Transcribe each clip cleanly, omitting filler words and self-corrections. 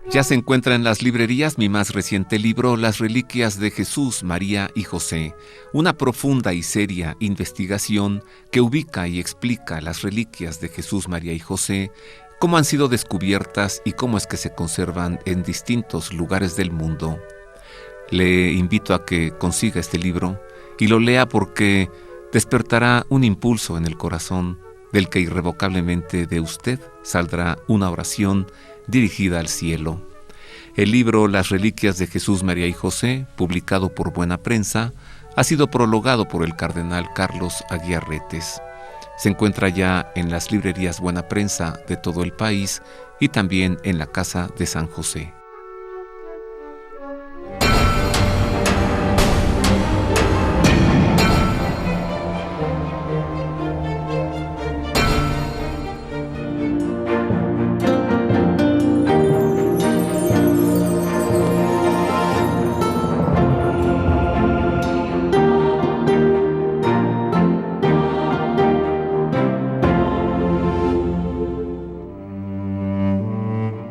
Ya se encuentra en las librerías mi más reciente libro, Las Reliquias de Jesús, María y José, una profunda y seria investigación que ubica y explica las reliquias de Jesús, María y José, cómo han sido descubiertas y cómo es que se conservan en distintos lugares del mundo. Le invito a que consiga este libro y lo lea porque despertará un impulso en el corazón del que irrevocablemente de usted saldrá una oración dirigida al cielo. El libro Las Reliquias de Jesús, María y José, publicado por Buena Prensa, ha sido prologado por el cardenal Carlos Aguiar Retes. Se encuentra ya en las librerías Buena Prensa de todo el país y también en la Casa de San José.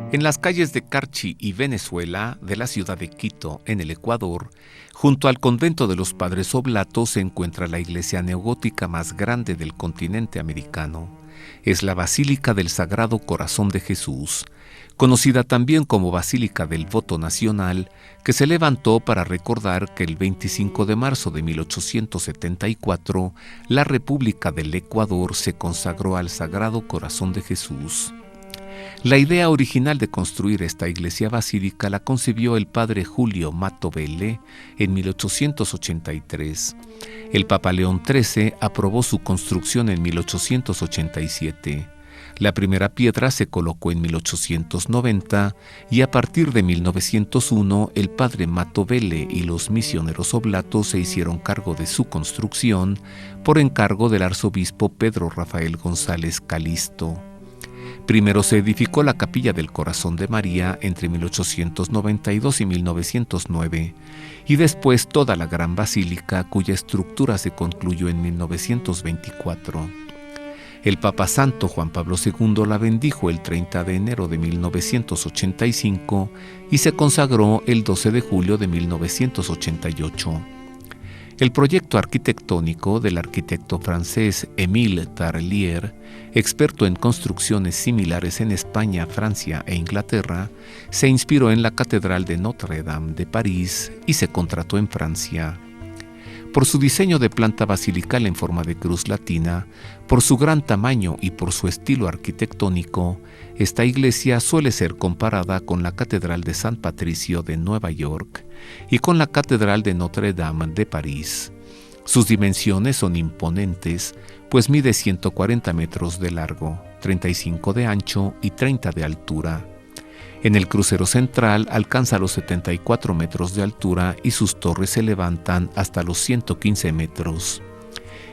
En las calles de Carchi y Venezuela, de la ciudad de Quito, en el Ecuador, junto al convento de los Padres Oblatos se encuentra la iglesia neogótica más grande del continente americano. Es la Basílica del Sagrado Corazón de Jesús, conocida también como Basílica del Voto Nacional, que se levantó para recordar que el 25 de marzo de 1874, la República del Ecuador se consagró al Sagrado Corazón de Jesús. La idea original de construir esta iglesia basílica la concibió el padre Julio Mato Velle en 1883. El Papa León XIII aprobó su construcción en 1887. La primera piedra se colocó en 1890 y a partir de 1901 el padre Mato Velle y los misioneros oblatos se hicieron cargo de su construcción por encargo del arzobispo Pedro Rafael González Calisto. Primero se edificó la Capilla del Corazón de María entre 1892 y 1909, y después toda la Gran Basílica, cuya estructura se concluyó en 1924. El Papa Santo Juan Pablo II la bendijo el 30 de enero de 1985 y se consagró el 12 de julio de 1988. El proyecto arquitectónico del arquitecto francés Émile Tarlier, experto en construcciones similares en España, Francia e Inglaterra, se inspiró en la Catedral de Notre Dame de París y se contrató en Francia. Por su diseño de planta basilical en forma de cruz latina, por su gran tamaño y por su estilo arquitectónico, esta iglesia suele ser comparada con la Catedral de San Patricio de Nueva York y con la Catedral de Notre Dame de París. Sus dimensiones son imponentes, pues mide 140 metros de largo, 35 de ancho y 30 de altura. En el crucero central alcanza los 74 metros de altura y sus torres se levantan hasta los 115 metros.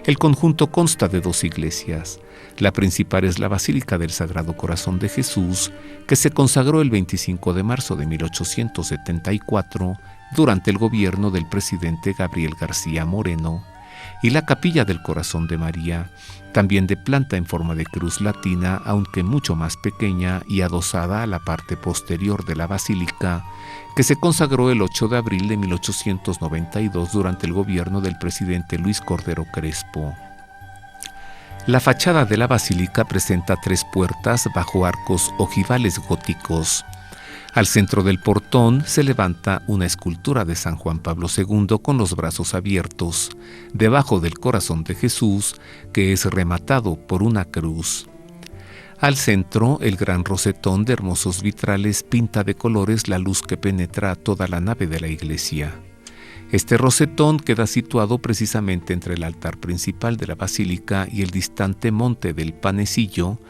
El conjunto consta de dos iglesias. La principal es la Basílica del Sagrado Corazón de Jesús, que se consagró el 25 de marzo de 1874 durante el gobierno del presidente Gabriel García Moreno, y la Capilla del Corazón de María, también de planta en forma de cruz latina, aunque mucho más pequeña y adosada a la parte posterior de la basílica, que se consagró el 8 de abril de 1892 durante el gobierno del presidente Luis Cordero Crespo. La fachada de la basílica presenta 3 puertas bajo arcos ojivales góticos. Al centro del portón se levanta una escultura de San Juan Pablo II con los brazos abiertos, debajo del corazón de Jesús, que es rematado por una cruz. Al centro, el gran rosetón de hermosos vitrales pinta de colores la luz que penetra toda la nave de la iglesia. Este rosetón queda situado precisamente entre el altar principal de la basílica y el distante monte del Panecillo,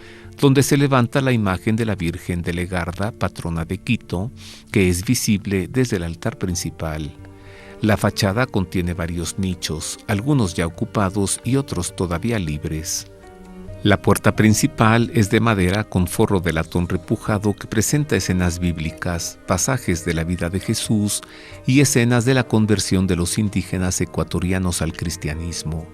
donde se levanta la imagen de la Virgen de Legarda, patrona de Quito, que es visible desde el altar principal. La fachada contiene varios nichos, algunos ya ocupados y otros todavía libres. La puerta principal es de madera con forro de latón repujado que presenta escenas bíblicas, pasajes de la vida de Jesús y escenas de la conversión de los indígenas ecuatorianos al cristianismo.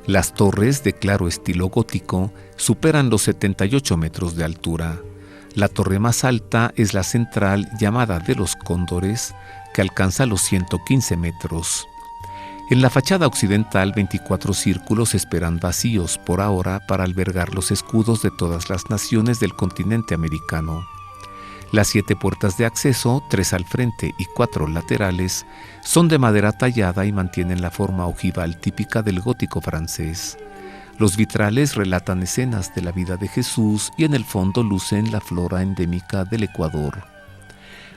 Las torres, de claro estilo gótico, superan los 78 metros de altura. La torre más alta es la central llamada de los Cóndores, que alcanza los 115 metros. En la fachada occidental, 24 círculos esperan vacíos por ahora para albergar los escudos de todas las naciones del continente americano. Las 7 puertas de acceso, 3 al frente y 4 laterales, son de madera tallada y mantienen la forma ojival típica del gótico francés. Los vitrales relatan escenas de la vida de Jesús y en el fondo lucen la flora endémica del Ecuador.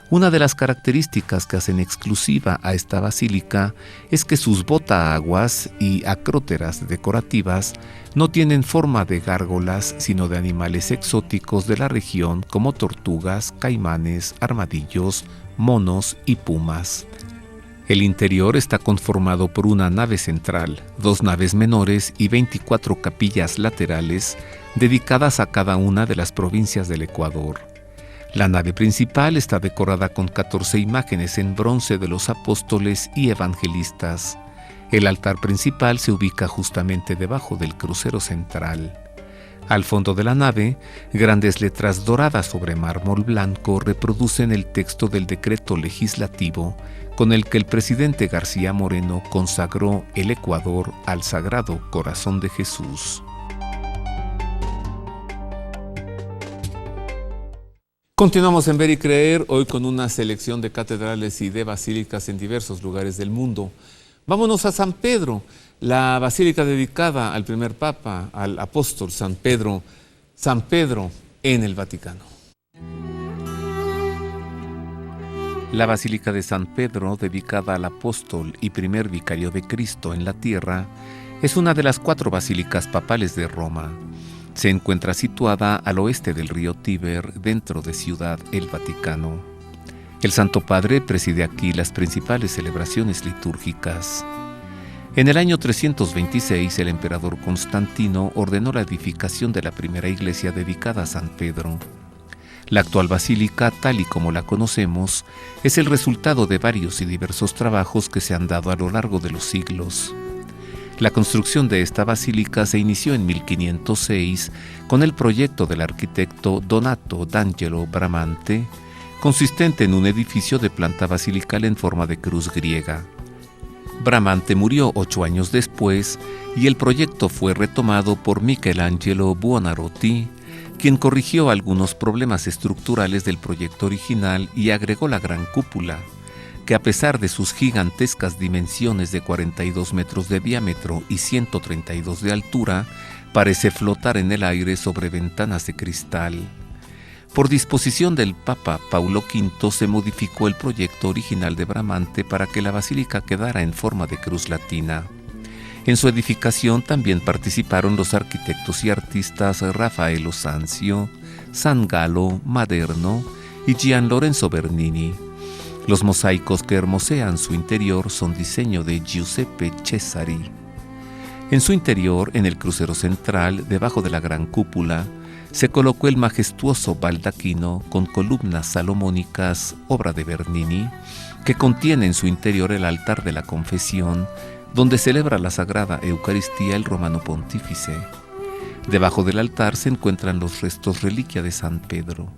Una de las características que hacen exclusiva a esta basílica es que sus botaaguas y acróteras decorativas no tienen forma de gárgolas, sino de animales exóticos de la región como tortugas, caimanes, armadillos, monos y pumas. El interior está conformado por una nave central, 2 naves menores y 24 capillas laterales dedicadas a cada una de las provincias del Ecuador. La nave principal está decorada con 14 imágenes en bronce de los apóstoles y evangelistas. El altar principal se ubica justamente debajo del crucero central. Al fondo de la nave, grandes letras doradas sobre mármol blanco reproducen el texto del decreto legislativo con el que el presidente García Moreno consagró el Ecuador al Sagrado Corazón de Jesús. Continuamos en Ver y Creer, hoy con una selección de catedrales y de basílicas en diversos lugares del mundo. Vámonos a San Pedro, la basílica dedicada al primer papa, al apóstol San Pedro en el Vaticano. La Basílica de San Pedro, dedicada al apóstol y primer vicario de Cristo en la tierra, es una de las 4 basílicas papales de Roma. Se encuentra situada al oeste del río Tíber, dentro de Ciudad el Vaticano. El Santo Padre preside aquí las principales celebraciones litúrgicas. En el año 326, el emperador Constantino ordenó la edificación de la primera iglesia dedicada a San Pedro. La actual basílica, tal y como la conocemos, es el resultado de varios y diversos trabajos que se han dado a lo largo de los siglos. La construcción de esta basílica se inició en 1506 con el proyecto del arquitecto Donato d'Angelo Bramante, consistente en un edificio de planta basilical en forma de cruz griega. Bramante murió 8 años después y el proyecto fue retomado por Michelangelo Buonarroti, quien corrigió algunos problemas estructurales del proyecto original y agregó la gran cúpula, que a pesar de sus gigantescas dimensiones de 42 metros de diámetro y 132 de altura, parece flotar en el aire sobre ventanas de cristal. Por disposición del Papa Paulo V se modificó el proyecto original de Bramante para que la basílica quedara en forma de cruz latina. En su edificación también participaron los arquitectos y artistas Raffaello Sanzio, San Gallo Maderno y Gian Lorenzo Bernini. Los mosaicos que hermosean su interior son diseño de Giuseppe Cesari. En su interior, en el crucero central, debajo de la gran cúpula, se colocó el majestuoso baldaquino con columnas salomónicas, obra de Bernini, que contiene en su interior el altar de la confesión, donde celebra la Sagrada Eucaristía el romano pontífice. Debajo del altar se encuentran los restos reliquia de San Pedro,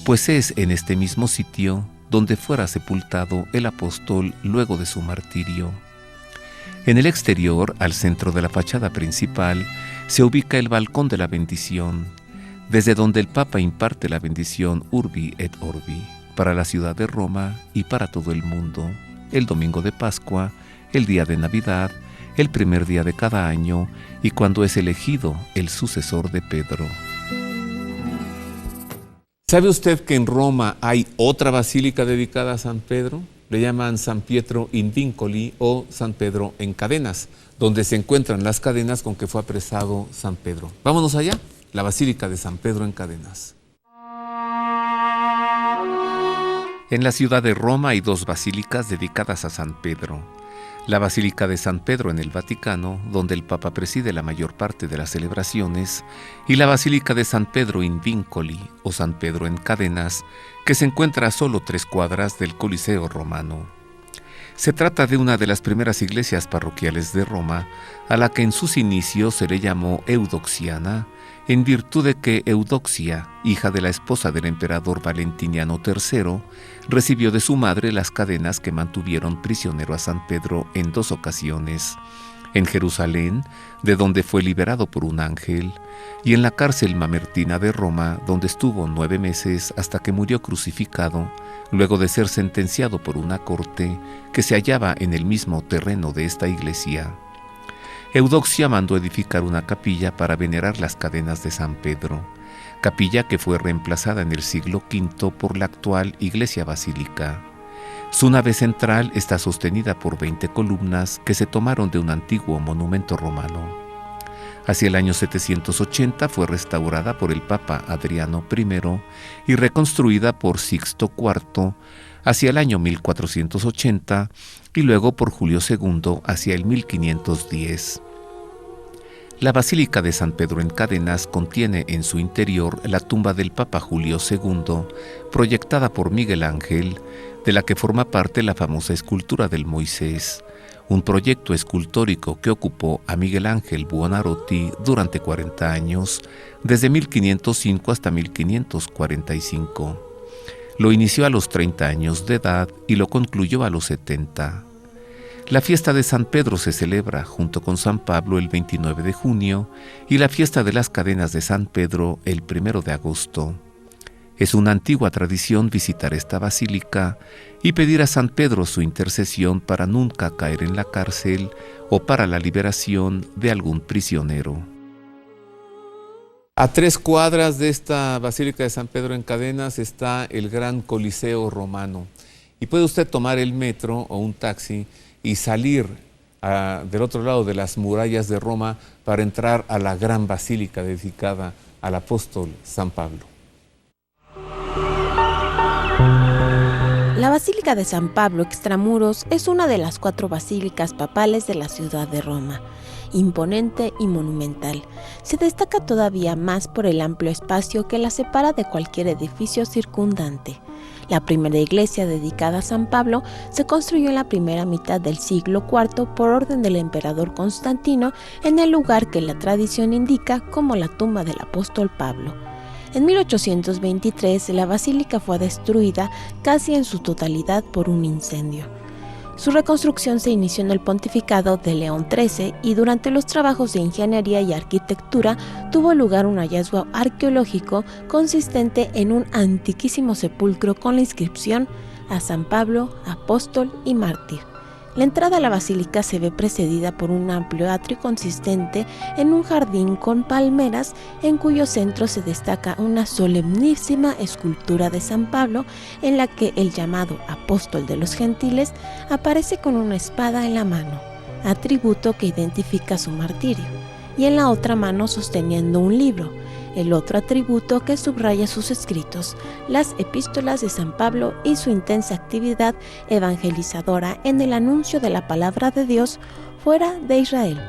pues es en este mismo sitio donde fuera sepultado el apóstol luego de su martirio. En el exterior, al centro de la fachada principal, se ubica el balcón de la bendición, desde donde el Papa imparte la bendición Urbi et Orbi para la ciudad de Roma y para todo el mundo, el domingo de Pascua, el día de Navidad, el primer día de cada año y cuando es elegido el sucesor de Pedro. ¿Sabe usted que en Roma hay otra basílica dedicada a San Pedro? Le llaman San Pietro in Vincoli o San Pedro en cadenas, donde se encuentran las cadenas con que fue apresado San Pedro. Vámonos allá, la Basílica de San Pedro en Cadenas. En la ciudad de Roma hay 2 basílicas dedicadas a San Pedro. La Basílica de San Pedro en el Vaticano, donde el Papa preside la mayor parte de las celebraciones, y la Basílica de San Pedro in Vincoli, o San Pedro en Cadenas, que se encuentra a solo 3 cuadras del Coliseo romano. Se trata de una de las primeras iglesias parroquiales de Roma, a la que en sus inicios se le llamó Eudoxiana, en virtud de que Eudoxia, hija de la esposa del emperador Valentiniano III, recibió de su madre las cadenas que mantuvieron prisionero a San Pedro en 2 ocasiones, en Jerusalén, de donde fue liberado por un ángel, y en la cárcel mamertina de Roma, donde estuvo 9 meses hasta que murió crucificado, luego de ser sentenciado por una corte que se hallaba en el mismo terreno de esta iglesia. Eudoxia mandó edificar una capilla para venerar las cadenas de San Pedro, capilla que fue reemplazada en el siglo V por la actual iglesia basílica. Su nave central está sostenida por 20 columnas que se tomaron de un antiguo monumento romano. Hacia el año 780 fue restaurada por el Papa Adriano I y reconstruida por Sixto IV hacia el año 1480 y luego por Julio II hacia el 1510. La Basílica de San Pedro en Cadenas contiene en su interior la tumba del Papa Julio II, proyectada por Miguel Ángel, de la que forma parte la famosa escultura del Moisés, un proyecto escultórico que ocupó a Miguel Ángel Buonarroti durante 40 años, desde 1505 hasta 1545. Lo inició a los 30 años de edad y lo concluyó a los 70. La fiesta de San Pedro se celebra junto con San Pablo el 29 de junio y la fiesta de las cadenas de San Pedro el 1 de agosto. Es una antigua tradición visitar esta basílica y pedir a San Pedro su intercesión para nunca caer en la cárcel o para la liberación de algún prisionero. A 3 cuadras de esta Basílica de San Pedro en Cadenas está el Gran Coliseo Romano. Y puede usted tomar el metro o un taxi y salir del otro lado de las murallas de Roma para entrar a la gran basílica dedicada al apóstol San Pablo. La Basílica de San Pablo Extramuros es una de las 4 basílicas papales de la ciudad de Roma. Imponente y monumental, se destaca todavía más por el amplio espacio que la separa de cualquier edificio circundante. La primera iglesia dedicada a San Pablo se construyó en la primera mitad del siglo IV por orden del emperador Constantino en el lugar que la tradición indica como la tumba del apóstol Pablo. En 1823 la basílica fue destruida casi en su totalidad por un incendio. Su reconstrucción se inició en el pontificado de León XIII y durante los trabajos de ingeniería y arquitectura tuvo lugar un hallazgo arqueológico consistente en un antiquísimo sepulcro con la inscripción a San Pablo, apóstol y mártir. La entrada a la basílica se ve precedida por un amplio atrio consistente en un jardín con palmeras en cuyo centro se destaca una solemnísima escultura de San Pablo en la que el llamado apóstol de los gentiles aparece con una espada en la mano, atributo que identifica su martirio, y en la otra mano sosteniendo un libro, el otro atributo que subraya sus escritos, las epístolas de San Pablo y su intensa actividad evangelizadora en el anuncio de la palabra de Dios fuera de Israel.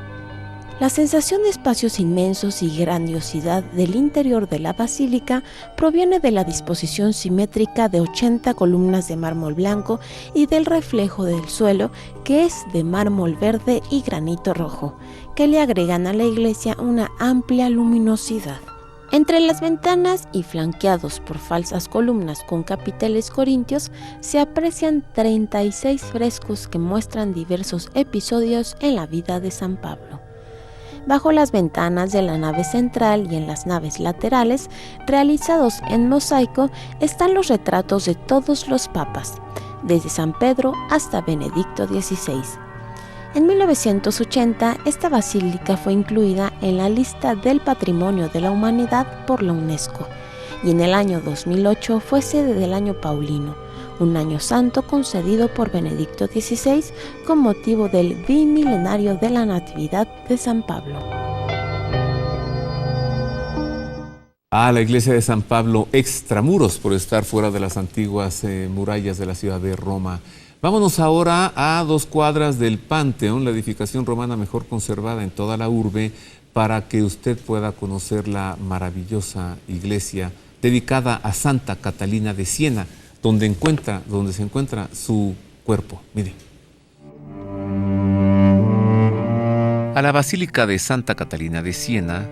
La sensación de espacios inmensos y grandiosidad del interior de la basílica proviene de la disposición simétrica de 80 columnas de mármol blanco y del reflejo del suelo, que es de mármol verde y granito rojo, que le agregan a la iglesia una amplia luminosidad. Entre las ventanas y flanqueados por falsas columnas con capiteles corintios se aprecian 36 frescos que muestran diversos episodios en la vida de San Pablo. Bajo las ventanas de la nave central y en las naves laterales, realizados en mosaico, están los retratos de todos los papas, desde San Pedro hasta Benedicto XVI. En 1980, esta basílica fue incluida en la lista del Patrimonio de la Humanidad por la UNESCO y en el año 2008 fue sede del Año Paulino, un año santo concedido por Benedicto XVI con motivo del bimilenario de la Natividad de San Pablo. La iglesia de San Pablo Extramuros por estar fuera de las antiguas murallas de la ciudad de Roma. Vámonos ahora a 2 cuadras del Panteón, la edificación romana mejor conservada en toda la urbe, para que usted pueda conocer la maravillosa iglesia dedicada a Santa Catalina de Siena, donde se encuentra su cuerpo. Mire. A la Basílica de Santa Catalina de Siena,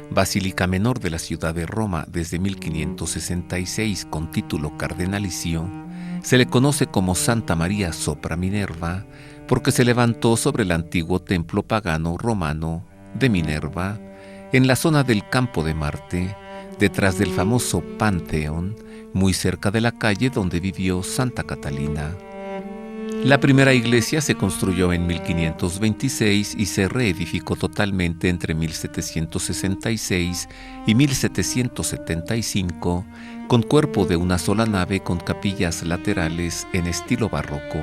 basílica menor de la ciudad de Roma desde 1566 con título cardenalicio, se le conoce como Santa María sopra Minerva porque se levantó sobre el antiguo templo pagano romano de Minerva en la zona del Campo de Marte, detrás del famoso Panteón, muy cerca de la calle donde vivió Santa Catalina. La primera iglesia se construyó en 1526 y se reedificó totalmente entre 1766 y 1775, con cuerpo de una sola nave con capillas laterales en estilo barroco.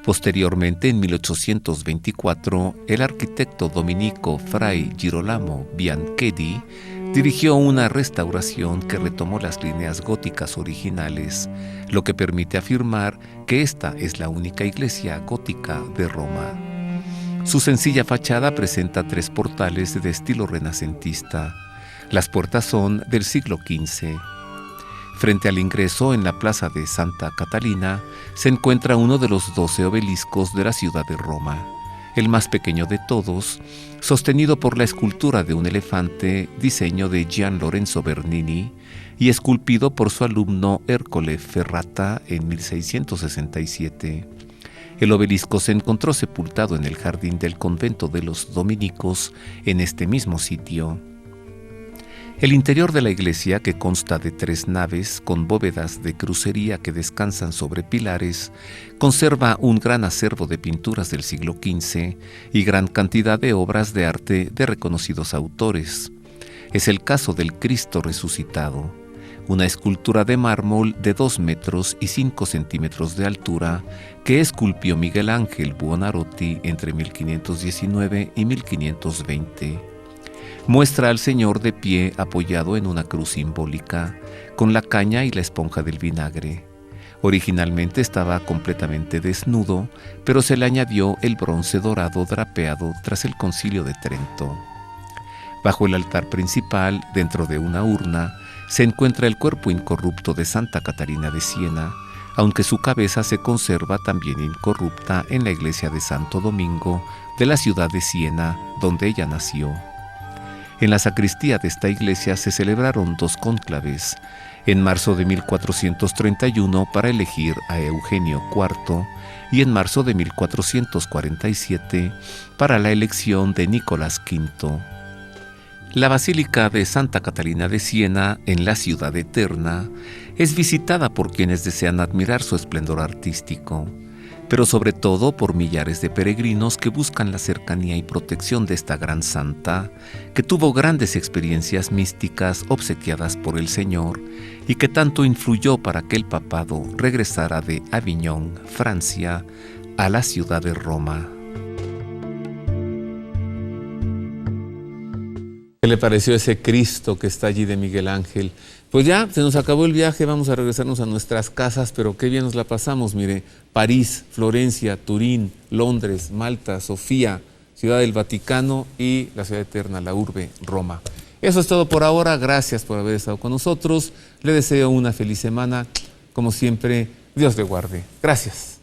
Posteriormente, en 1824, el arquitecto dominico Fray Girolamo Bianchedi dirigió una restauración que retomó las líneas góticas originales, lo que permite afirmar que esta es la única iglesia gótica de Roma. Su sencilla fachada presenta 3 portales de estilo renacentista. Las puertas son del siglo XV. Frente al ingreso, en la plaza de Santa Catalina, se encuentra uno de los 12 obeliscos de la ciudad de Roma, el más pequeño de todos, sostenido por la escultura de un elefante, diseño de Gian Lorenzo Bernini, y esculpido por su alumno Ercole Ferrata en 1667. El obelisco se encontró sepultado en el jardín del convento de los dominicos en este mismo sitio. El interior de la iglesia, que consta de 3 naves con bóvedas de crucería que descansan sobre pilares, conserva un gran acervo de pinturas del siglo XV y gran cantidad de obras de arte de reconocidos autores. Es el caso del Cristo resucitado, una escultura de mármol de 2 metros y 5 centímetros de altura que esculpió Miguel Ángel Buonarroti entre 1519 y 1520. Muestra al Señor de pie apoyado en una cruz simbólica, con la caña y la esponja del vinagre. Originalmente estaba completamente desnudo, pero se le añadió el bronce dorado drapeado tras el Concilio de Trento. Bajo el altar principal, dentro de una urna, se encuentra el cuerpo incorrupto de Santa Catalina de Siena, aunque su cabeza se conserva también incorrupta en la iglesia de Santo Domingo de la ciudad de Siena, donde ella nació. En la sacristía de esta iglesia se celebraron 2 cónclaves, en marzo de 1431 para elegir a Eugenio IV y en marzo de 1447 para la elección de Nicolás V. La Basílica de Santa Catalina de Siena, en la Ciudad Eterna, es visitada por quienes desean admirar su esplendor artístico, pero sobre todo por millares de peregrinos que buscan la cercanía y protección de esta gran santa, que tuvo grandes experiencias místicas obsequiadas por el Señor y que tanto influyó para que el papado regresara de Aviñón, Francia, a la ciudad de Roma. ¿Qué le pareció ese Cristo que está allí de Miguel Ángel? Pues ya, se nos acabó el viaje, vamos a regresarnos a nuestras casas, pero qué bien nos la pasamos, mire, París, Florencia, Turín, Londres, Malta, Sofía, Ciudad del Vaticano y la Ciudad Eterna, la urbe, Roma. Eso es todo por ahora, gracias por haber estado con nosotros, le deseo una feliz semana, como siempre, Dios le guarde. Gracias.